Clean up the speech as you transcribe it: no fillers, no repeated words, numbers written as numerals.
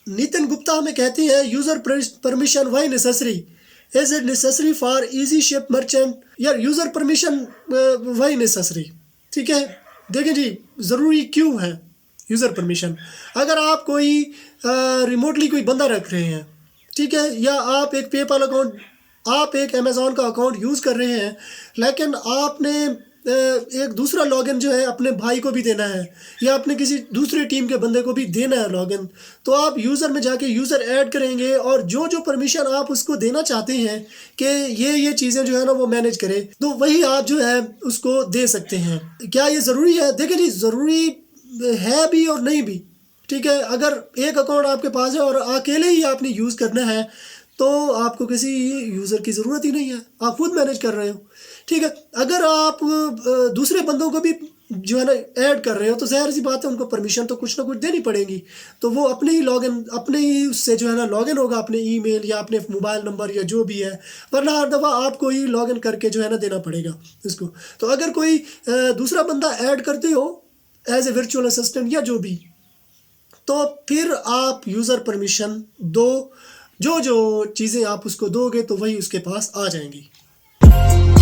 नितिन गुप्ता हमें कहते हैं user permission why necessary, is it necessary for easy ship merchant, यार यूज़र परमिशन वाई नेसेसरी, ठीक है। देखें जी, ज़रूरी क्यों है यूज़र परमिशन। अगर आप कोई रिमोटली कोई बंदा रख रहे हैं, ठीक है, या आप एक पेपाल अकाउंट, आप एक अमेज़ॉन का अकाउंट यूज़ कर रहे हैं, लेकिन आपने एक दूसरा लॉगिन जो है अपने भाई को भी देना है या अपने किसी दूसरी टीम के बंदे को भी देना है लॉगिन, तो आप यूज़र में जाके यूज़र ऐड करेंगे और जो जो परमिशन आप उसको देना चाहते हैं कि ये चीज़ें जो है ना वो मैनेज करे, तो वही आप जो है उसको दे सकते हैं। क्या ये ज़रूरी है? देखिए जी, ज़रूरी है भी और नहीं भी, ठीक है। अगर एक अकाउंट आपके पास है और अकेले ही आपने यूज़ करना है तो आपको किसी यूज़र की ज़रूरत ही नहीं है, आप खुद मैनेज कर रहे हो, ठीक है। अगर आप दूसरे बंदों को भी जो है ना ऐड कर रहे हो तो ज़ाहिर सी बात है उनको परमिशन तो कुछ ना कुछ देनी पड़ेगी, तो वो अपने ही लॉगिन, अपने ही उससे जो है ना लॉगिन होगा, अपने ईमेल या अपने मोबाइल नंबर या जो भी है, वरना हर दफ़ा आपको ही लॉगिन करके जो है ना देना पड़ेगा इसको। तो अगर कोई दूसरा बंदा ऐड करते हो एज ए वर्चुअल असिस्टेंट या जो भी, तो फिर आप यूज़र परमिशन दो, जो जो चीज़ें आप उसको दोगे तो वही उसके पास आ जाएंगी।